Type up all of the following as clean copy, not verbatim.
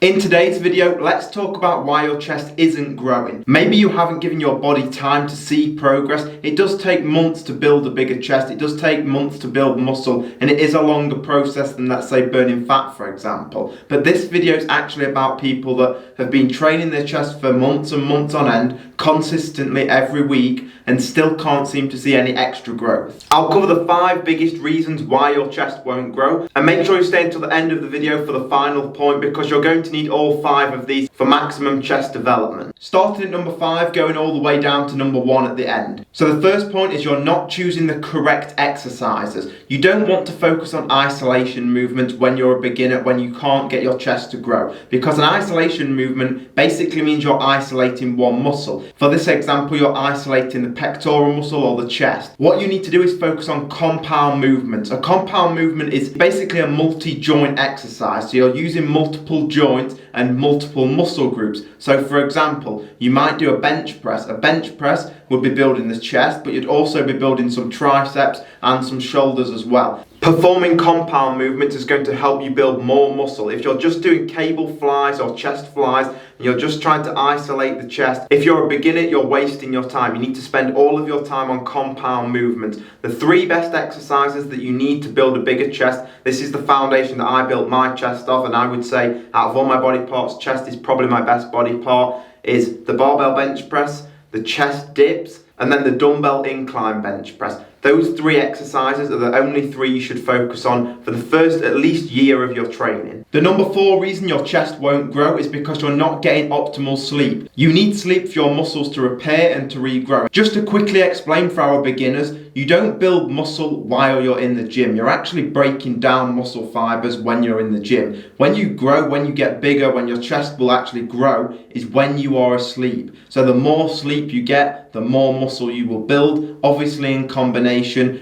In today's video, let's talk about why your chest isn't growing. Maybe you haven't given your body time to see progress. It does take months to build a bigger chest. It does take months to build muscle, and it is a longer process than, let's say, burning fat, for example. But this video is actually about people that have been training their chest for months and months on end, consistently every week, and still can't seem to see any extra growth. I'll cover the 5 biggest reasons why your chest won't grow, and make sure you stay until the end of the video for the final point, because you're going to need all 5 of these for maximum chest development. Starting at number 5, going all the way down to number 1 at the end. So the first point is you're not choosing the correct exercises. You don't want to focus on isolation movements when you're a beginner, when you can't get your chest to grow, because an isolation movement basically means you're isolating one muscle. For this example, you're isolating the pectoral muscle or the chest. What you need to do is focus on compound movements. A compound movement is basically a multi-joint exercise. So you're using multiple joints and multiple muscle groups. So for example, you might do a bench press. A bench press would be building the chest, but you'd also be building some triceps and some shoulders as well. Performing compound movements is going to help you build more muscle. If you're just doing cable flies or chest flies, and you're just trying to isolate the chest, if you're a beginner, you're wasting your time. You need to spend all of your time on compound movements. The 3 best exercises that you need to build a bigger chest, this is the foundation that I built my chest off, and I would say out of all my body parts, chest is probably my best body part, is the barbell bench press, the chest dips, and then the dumbbell incline bench press. Those 3 exercises are the only 3 you should focus on for the first at least year of your training. The number 4 reason your chest won't grow is because you're not getting optimal sleep. You need sleep for your muscles to repair and to regrow. Just to quickly explain for our beginners, you don't build muscle while you're in the gym. You're actually breaking down muscle fibers when you're in the gym. When you grow, when you get bigger, when your chest will actually grow, is when you are asleep. So the more sleep you get, the more muscle you will build, obviously in combination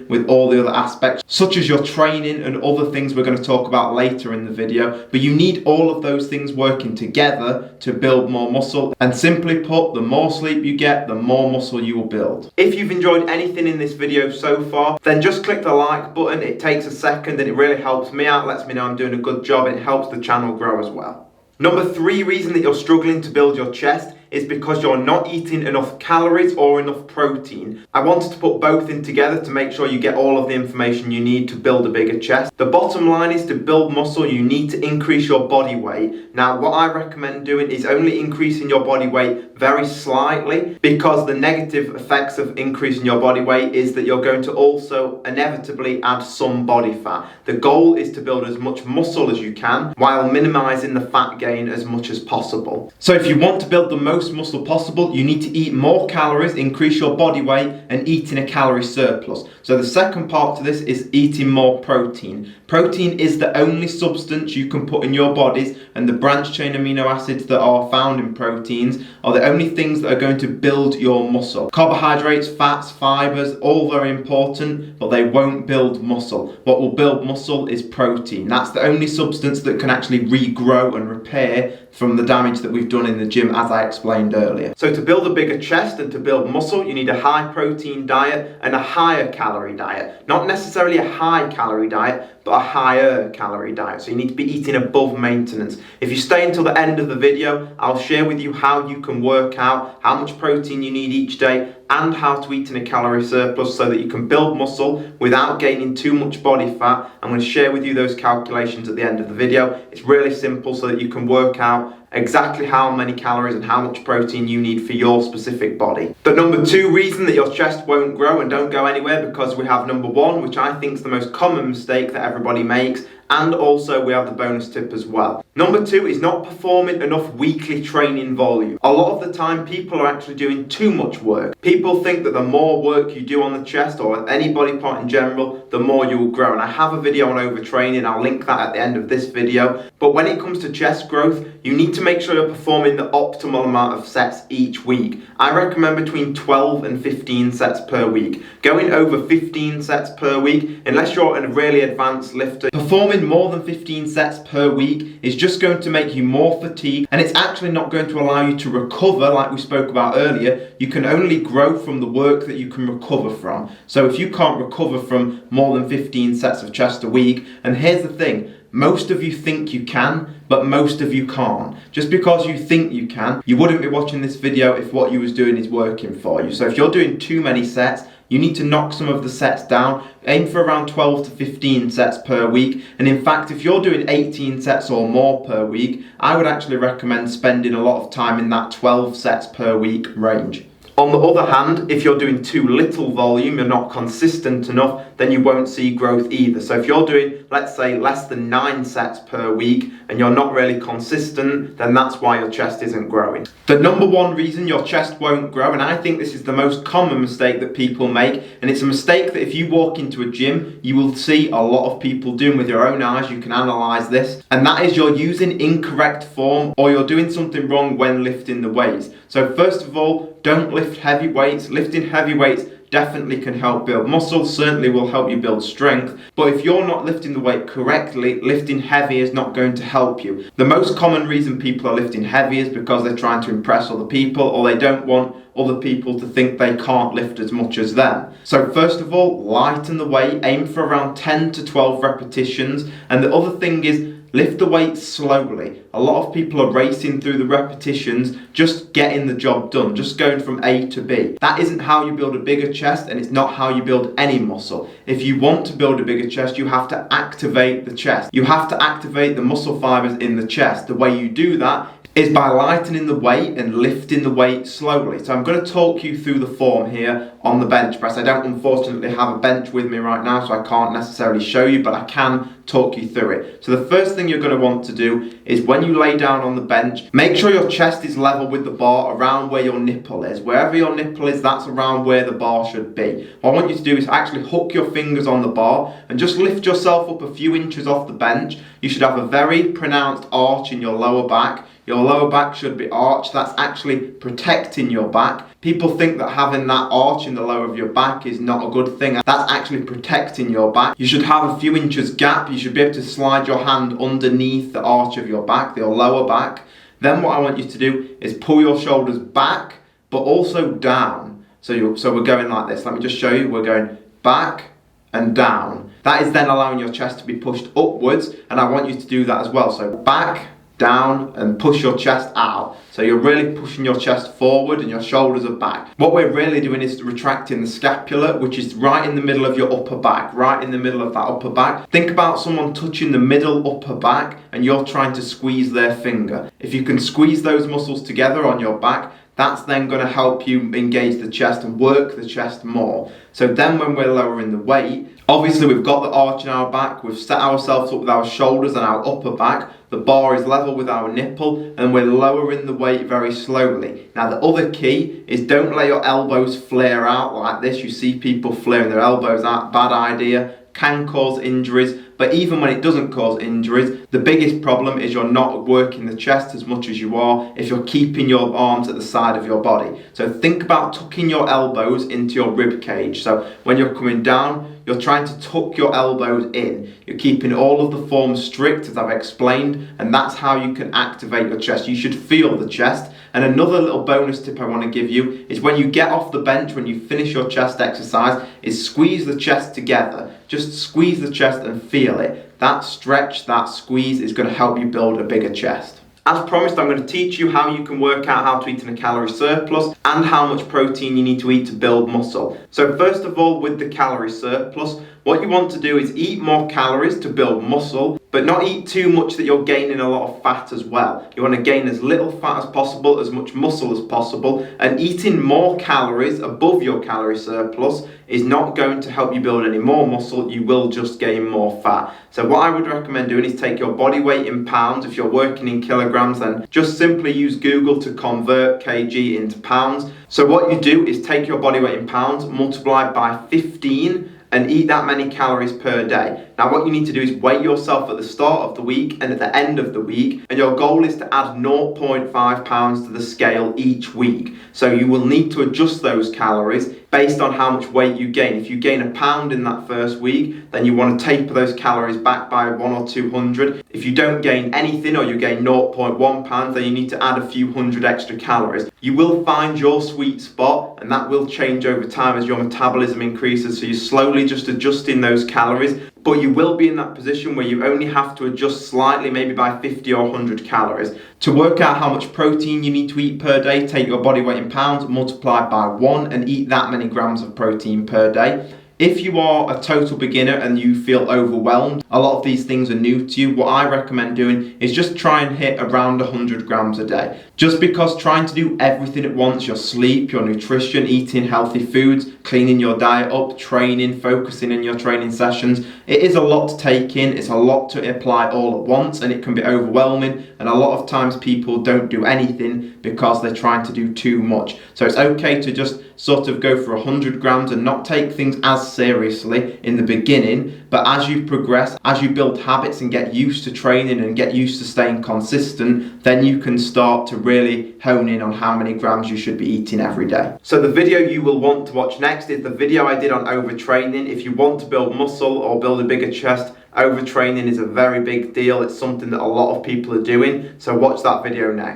with all the other aspects, such as your training and other things we're going to talk about later in the video. But you need all of those things working together to build more muscle. And simply put, the more sleep you get, the more muscle you will build. If you've enjoyed anything in this video so far, then just click the like button. It takes a second and it really helps me out, lets me know I'm doing a good job, and it helps the channel grow as well. Number 3 reason that you're struggling to build your chest is because you're not eating enough calories or enough protein. I wanted to put both in together to make sure you get all of the information you need to build a bigger chest. The bottom line is, to build muscle, you need to increase your body weight. Now, what I recommend doing is only increasing your body weight very slightly, because the negative effects of increasing your body weight is that you're going to also inevitably add some body fat. The goal is to build as much muscle as you can while minimizing the fat gain as much as possible. So if you want to build the most muscle possible, you need to eat more calories, increase your body weight, and eat in a calorie surplus. So the second part to this is eating more protein. Protein is the only substance you can put in your bodies, and the branched chain amino acids that are found in proteins are the only things that are going to build your muscle. Carbohydrates, fats, fibers, all very important, but they won't build muscle. What will build muscle is protein. That's the only substance that can actually regrow and repair from the damage that we've done in the gym, as I explained earlier. So to build a bigger chest and to build muscle, you need a high protein diet and a higher calorie diet. Not necessarily a high calorie diet, but a higher calorie diet. So you need to be eating above maintenance. If you stay until the end of the video, I'll share with you how you can work out how much protein you need each day and how to eat in a calorie surplus so that you can build muscle without gaining too much body fat. I'm going to share with you those calculations at the end of the video. It's really simple so that you can work out exactly how many calories and how much protein you need for your specific body. The number 2 reason that your chest won't grow, and don't go anywhere, because we have number 1, which I think is the most common mistake that everybody makes, and also we have the bonus tip as well. Number 2 is not performing enough weekly training volume. A lot of the time people are actually doing too much work. People think that the more work you do on the chest or any body part in general, the more you will grow. And I have a video on overtraining, I'll link that at the end of this video. But when it comes to chest growth, you need to make sure you're performing the optimal amount of sets each week. I recommend between 12 and 15 sets per week. Going over 15 sets per week, unless you're a really advanced lifter, performing more than 15 sets per week is just going to make you more fatigued, and it's actually not going to allow you to recover like we spoke about earlier. You can only grow from the work that you can recover from. So if you can't recover from more than 15 sets of chest a week, and here's the thing, most of you think you can, but most of you can't. Just because you think you can, you wouldn't be watching this video if what you was doing is working for you. So if you're doing too many sets, you need to knock some of the sets down. Aim for around 12 to 15 sets per week. And in fact, if you're doing 18 sets or more per week, I would actually recommend spending a lot of time in that 12 sets per week range. On the other hand, if you're doing too little volume, you're not consistent enough, then you won't see growth either. So if you're doing, let's say, less than 9 sets per week and you're not really consistent, then that's why your chest isn't growing. The number one reason your chest won't grow, and I think this is the most common mistake that people make, and it's a mistake that if you walk into a gym, you will see a lot of people doing with your own eyes. You can analyze this, and that is you're using incorrect form or you're doing something wrong when lifting the weights. So first of all, don't lift heavy weights. Lifting heavy weights definitely can help build muscle, certainly will help you build strength, but if you're not lifting the weight correctly, lifting heavy is not going to help you. The most common reason people are lifting heavy is because they're trying to impress other people, or they don't want other people to think they can't lift as much as them. So first of all, lighten the weight, aim for around 10 to 12 repetitions, and the other thing is lift the weight slowly. A lot of people are racing through the repetitions, just getting the job done, just going from A to B. That isn't how you build a bigger chest, and it's not how you build any muscle. If you want to build a bigger chest, you have to activate the chest. You have to activate the muscle fibers in the chest. The way you do that is by lightening the weight and lifting the weight slowly. So I'm going to talk you through the form here on the bench press. I don't unfortunately have a bench with me right now, so I can't necessarily show you, but I can talk you through it. So the first thing you're going to want to do is when you lay down on the bench, make sure your chest is level with the bar around where your nipple is. Wherever your nipple is, that's around where the bar should be. What I want you to do is actually hook your fingers on the bar and just lift yourself up a few inches off the bench. You should have a very pronounced arch in your lower back. Your lower back should be arched. That's actually protecting your back. People think that having that arch in the lower of your back is not a good thing. That's actually protecting your back. You should have a few inches gap. You should be able to slide your hand underneath the arch of your back, your lower back. Then what I want you to do is pull your shoulders back, but also down. So we're going like this. Let me just show you. We're going back and down. That is then allowing your chest to be pushed upwards, and I want you to do that as well. So back, down, and push your chest out. So you're really pushing your chest forward and your shoulders are back. What we're really doing is retracting the scapula, which is right in the middle of your upper back, right in the middle of that upper back. Think about someone touching the middle upper back and you're trying to squeeze their finger. If you can squeeze those muscles together on your back, that's then going to help you engage the chest and work the chest more. So then when we're lowering the weight, obviously we've got the arch in our back, we've set ourselves up with our shoulders and our upper back, the bar is level with our nipple, and we're lowering the weight very slowly. Now the other key is don't let your elbows flare out like this. You see people flaring their elbows out, bad idea, can cause injuries. But even when it doesn't cause injuries, the biggest problem is you're not working the chest as much as you are if you're keeping your arms at the side of your body. So think about tucking your elbows into your rib cage. So when you're coming down, you're trying to tuck your elbows in. You're keeping all of the forms strict, as I've explained, and that's how you can activate your chest. You should feel the chest. And another little bonus tip I want to give you is when you get off the bench, when you finish your chest exercise, is squeeze the chest together. Just squeeze the chest and feel it. That stretch, that squeeze is going to help you build a bigger chest. As promised, I'm going to teach you how you can work out how to eat in a calorie surplus and how much protein you need to eat to build muscle. So first of all, with the calorie surplus, what you want to do is eat more calories to build muscle, but not eat too much that you're gaining a lot of fat as well. You want to gain as little fat as possible, as much muscle as possible, and eating more calories above your calorie surplus is not going to help you build any more muscle. You will just gain more fat. So what I would recommend doing is take your body weight in pounds. If you're working in kilograms, then just simply use Google to convert kg into pounds. So what you do is take your body weight in pounds, multiply by 15, and eat that many calories per day. Now what you need to do is weigh yourself at the start of the week and at the end of the week, and your goal is to add 0.5 pounds to the scale each week. So you will need to adjust those calories based on how much weight you gain. If you gain a pound in that first week, then you want to taper those calories back by 100 or 200. If you don't gain anything or you gain 0.1 pounds, then you need to add a few hundred extra calories. You will find your sweet spot, and that will change over time as your metabolism increases, so you're slowly just adjusting those calories but you will be in that position where you only have to adjust slightly, maybe by 50 or 100 calories. To work out how much protein you need to eat per day, take your body weight in pounds, multiply it by 1 and eat that many grams of protein per day. If you are a total beginner and you feel overwhelmed, a lot of these things are new to you, what I recommend doing is just try and hit around 100 grams a day. Just because trying to do everything at once, your sleep, your nutrition, eating healthy foods, cleaning your diet up, training, focusing in your training sessions, it is a lot to take in, it's a lot to apply all at once, and it can be overwhelming, and a lot of times people don't do anything because they're trying to do too much. So it's okay to just sort of go for 100 grams and not take things as seriously in the beginning, but as you progress, as you build habits and get used to training and get used to staying consistent, then you can start to really hone in on how many grams you should be eating every day. So the video you will want to watch next is the video I did on overtraining. If you want to build muscle or build a bigger chest, overtraining is a very big deal. It's something that a lot of people are doing, so watch that video next.